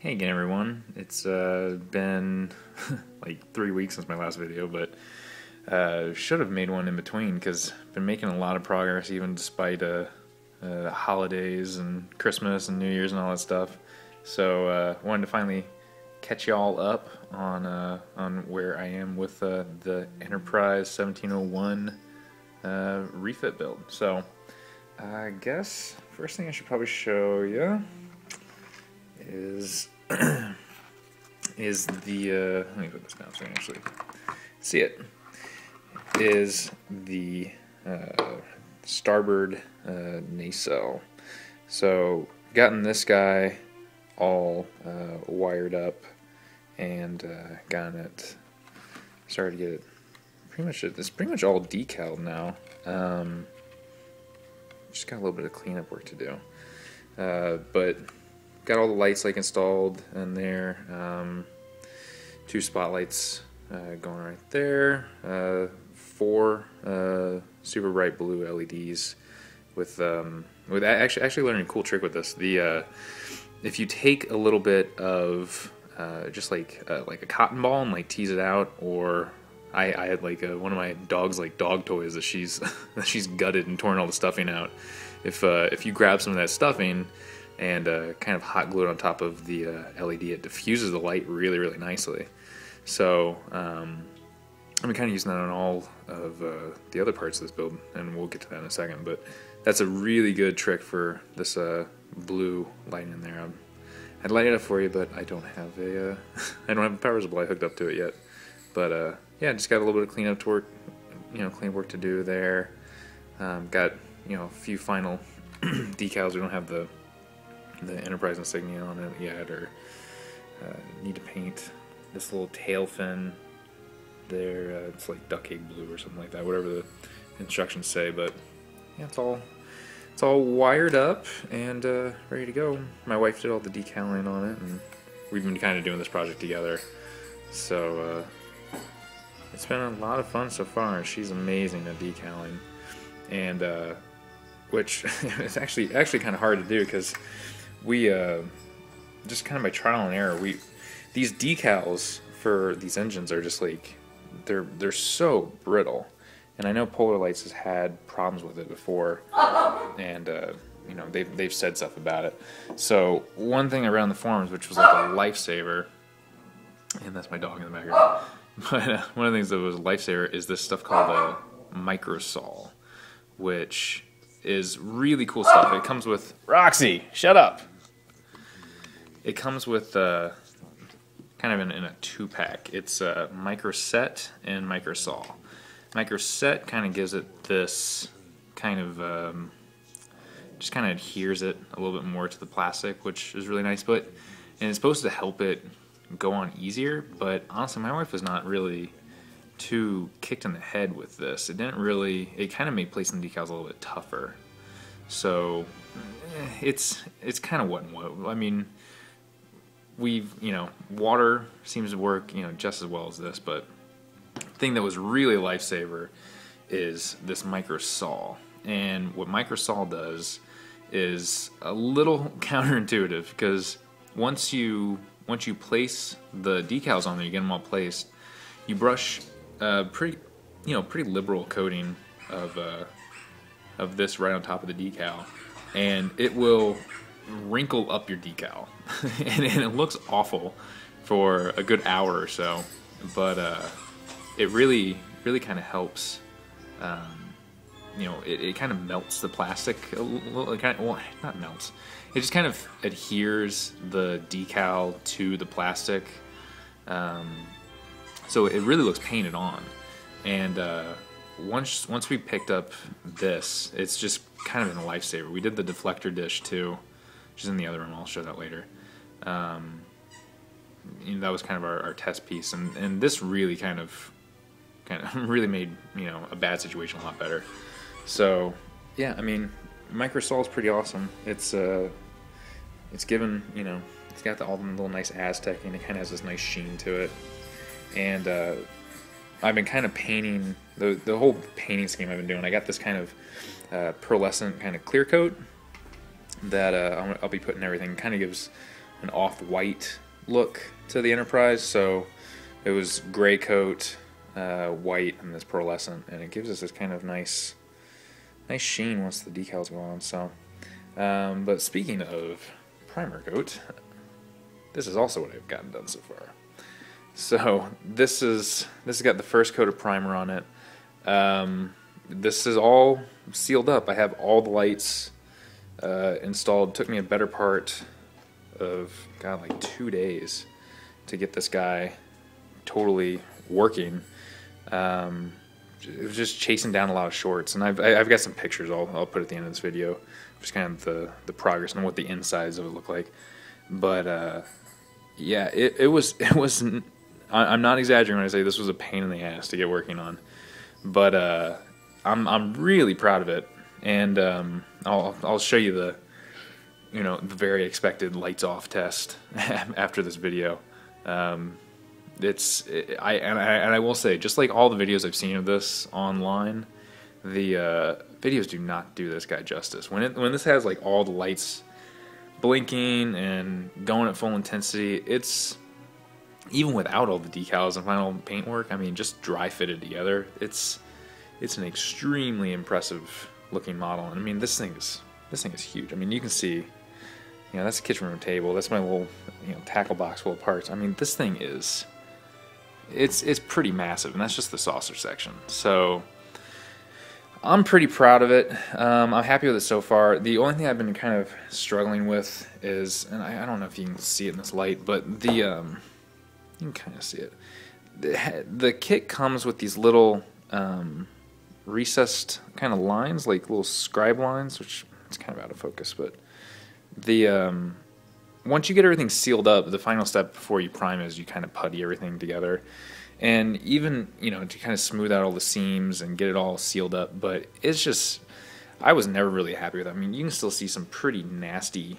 Hey again, everyone. It's been like 3 weeks since my last video, but should have made one in between because I've been making a lot of progress even despite holidays and Christmas and New Year's and all that stuff. So wanted to finally catch y'all up on where I am with the Enterprise 1701 refit build. So I guess first thing I should probably show you is the let me put this down so I can actually see it. Is the starboard nacelle. So gotten this guy all wired up and gotten it started to get it it's pretty much all decaled now. Just got a little bit of cleanup work to do, but got all the lights like installed in there. 2 spotlights going right there. 4 super bright blue LEDs with actually learning a cool trick with this. If you take a little bit of just like a cotton ball and like tease it out, or I had like one of my dog's like dog toys that she's that she's gutted and torn all the stuffing out. If you grab some of that stuffing and kind of hot glue it on top of the LED, it diffuses the light really, really nicely. So I've been kind of using that on all of the other parts of this build, and we'll get to that in a second. But that's a really good trick for this blue light in there. I'd light it up for you, but I don't have a I don't have a power supply hooked up to it yet. But yeah, just got a little bit of clean work to do there. Got a few final decals. We don't have the Enterprise insignia on it yet, or need to paint this little tail fin there. It's like duck egg blue or something like that, whatever the instructions say. But yeah, it's all wired up and ready to go. My wife did all the decaling on it, and we've been kind of doing this project together. So it's been a lot of fun so far. She's amazing at decaling, and which is actually kind of hard to do because we just kind of by trial and error, these decals for these engines are just like they're so brittle, and I know Polar Lights has had problems with it before, and they've said stuff about it. So one thing around the forums, which was like a lifesaver, and that's my dog in the background, but one of the things that was a lifesaver is this stuff called a Microsol, which is really cool stuff. It comes with Roxy, shut up. It comes with kind of in a 2-pack. It's Microset and Microsol. Microset kind of gives it this kind of just kind of adheres it a little bit more to the plastic, which is really nice. And it's supposed to help it go on easier. But honestly, my wife was not really too kicked in the head with this. It kind of made placing the decals a little bit tougher. So it's kind of what and what. I mean, water seems to work just as well as this, but the thing that was really a lifesaver is this Microsol. And what Microsol does is a little counterintuitive, because once you place the decals on there, you get them all placed, you brush pretty liberal coating of this right on top of the decal, and it will wrinkle up your decal, and it looks awful for a good hour or so. But it really kind of helps. It kind of melts the plastic a little. Well, not melts. It just kind of adheres the decal to the plastic. So it really looks painted on, and once we picked up this, it's just kind of been a lifesaver. We did the deflector dish too, which is in the other room. I'll show that later. That was kind of our test piece, and this really kind of really made a bad situation a lot better. So yeah, I mean, Microsol is pretty awesome. It's given it's got all the little nice Aztec, and it kind of has this nice sheen to it. And I've been kind of painting the whole painting scheme I've been doing. I got this kind of pearlescent kind of clear coat that I'll be putting everything. Kind of gives an off-white look to the Enterprise, so it was gray coat, white, and this pearlescent, and it gives us this kind of nice sheen once the decals go on. So, but speaking of primer coat, this is also what I've gotten done so far. So this has got the first coat of primer on it. This is all sealed up. I have all the lights installed. It took me a better part of like 2 days to get this guy totally working. It was just chasing down a lot of shorts, and I've got some pictures I'll put at the end of this video, just kind of the progress and what the insides of it look like. But yeah, it was. I'm not exaggerating when I say this was a pain in the ass to get working on, but I'm really proud of it, and I'll show you the the very expected lights off test after this video. I will say, just like all the videos I've seen of this online, the videos do not do this guy justice. When this has like all the lights blinking and going at full intensity, it's, even without all the decals and final paintwork, I mean, just dry fitted together, it's an extremely impressive looking model. And I mean, this thing is huge. I mean, you can see, that's a kitchen room table. That's my little tackle box full of parts. I mean, this thing is, it's pretty massive, and that's just the saucer section. So I'm pretty proud of it. I'm happy with it so far. The only thing I've been kind of struggling with is, and I don't know if you can see it in this light, but you can kind of see it. The kit comes with these little recessed kind of lines, like little scribe lines, which it's kind of out of focus, but once you get everything sealed up, the final step before you prime is you kind of putty everything together. And even, to kind of smooth out all the seams and get it all sealed up, but it's just, I was never really happy with it. I mean, you can still see some pretty nasty,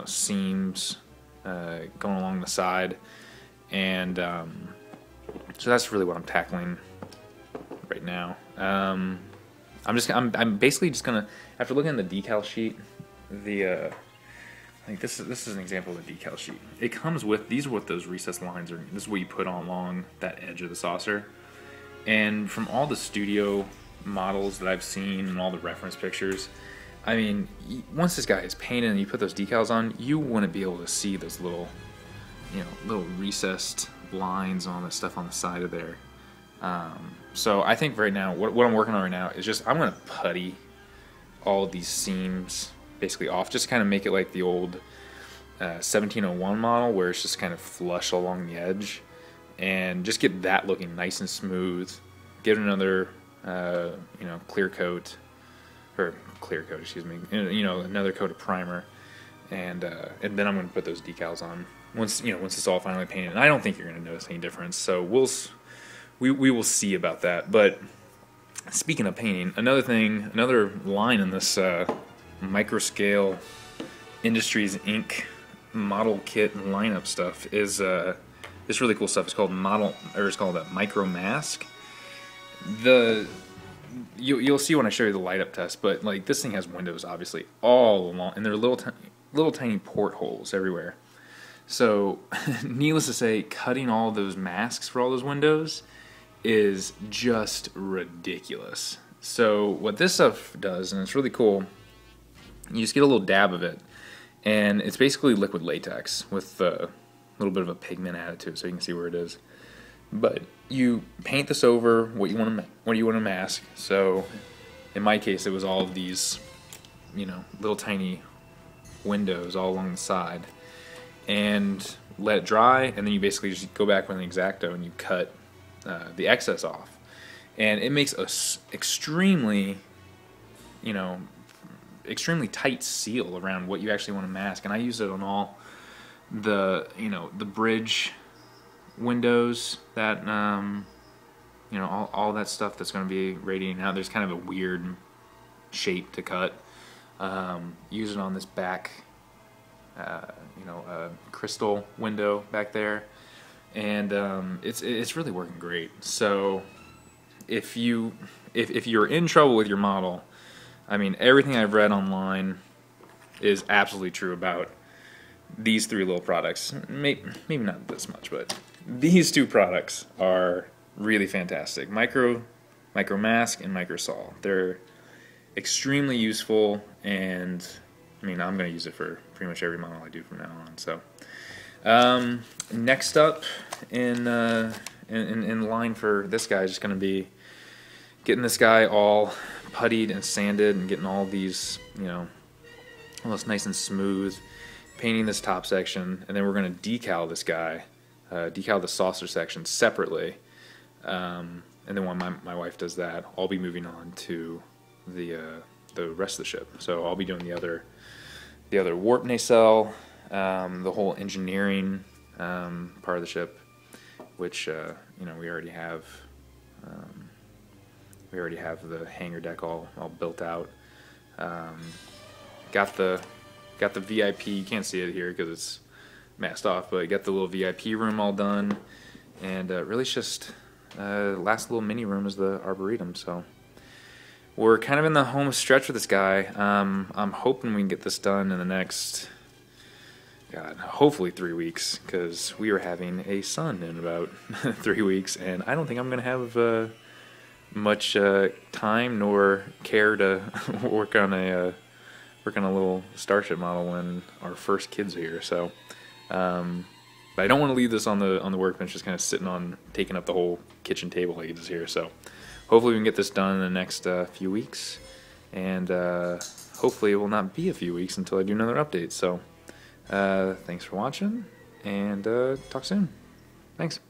seams going along the side. And so that's really what I'm tackling right now. I'm basically just gonna, after looking at the decal sheet, I think this is an example of the decal sheet. It comes with, these are what those recessed lines are. This is what you put on along that edge of the saucer. And from all the studio models that I've seen and all the reference pictures, I mean, once this guy is painted and you put those decals on, you wouldn't be able to see those little recessed lines and all that stuff on the side of there. So I think right now, what I'm working on right now is just, I'm going to putty all of these seams basically off, just kind of make it like the old 1701 model, where it's just kind of flush along the edge, and just get that looking nice and smooth. Give it another, clear coat, excuse me, another coat of primer, and then I'm going to put those decals on once it's all finally painted. And I don't think you're going to notice any difference, so we will see about that. But speaking of painting, another line in this Microscale Industries Inc. model kit and lineup stuff is this really cool stuff. It's called a Micro Mask. You'll see when I show you the light up test, but like, this thing has windows obviously all along, and there are little tiny portholes everywhere. So needless to say, cutting all those masks for all those windows is just ridiculous. So what this stuff does, and it's really cool, you just get a little dab of it, and it's basically liquid latex with a little bit of a pigment added to it, so you can see where it is. But you paint this over what you want to mask. So in my case, it was all of these, little tiny windows all along the side, and let it dry, and then you basically just go back with an X-Acto and you cut the excess off, and it makes a extremely tight seal around what you actually want to mask. And I use it on all the the bridge windows that all that stuff that's going to be radiating out. There's kind of a weird shape to cut. Use it on this back crystal window back there, and it's really working great. So if you're in trouble with your model, I mean, everything I've read online is absolutely true about these three little products, maybe not this much, but these two products are really fantastic. Micro Mask and Micro Saw. They're extremely useful, and I mean, I'm going to use it for pretty much every model I do from now on. So, next up in line for this guy is just going to be getting this guy all puttied and sanded and getting all these, you know, all this nice and smooth, painting this top section, and then we're going to decal this guy, decal the saucer section separately, and then when my wife does that, I'll be moving on to the rest of the ship. So I'll be doing the other warp nacelle, the whole engineering part of the ship, which you know, we already have the hangar deck all built out. Got the VIP. You can't see it here because it's masked off, but got the little VIP room all done, and really it's just last little mini room is the Arboretum. So we're kind of in the home stretch with this guy. I'm hoping we can get this done in the next, hopefully 3 weeks, because we are having a son in about 3 weeks, and I don't think I'm going to have much time nor care to work on a little Starship model when our first kids are here. So, but I don't want to leave this on the workbench, just kind of taking up the whole kitchen table like it is here. So, hopefully we can get this done in the next few weeks, and hopefully it will not be a few weeks until I do another update. So, thanks for watching, and talk soon. Thanks.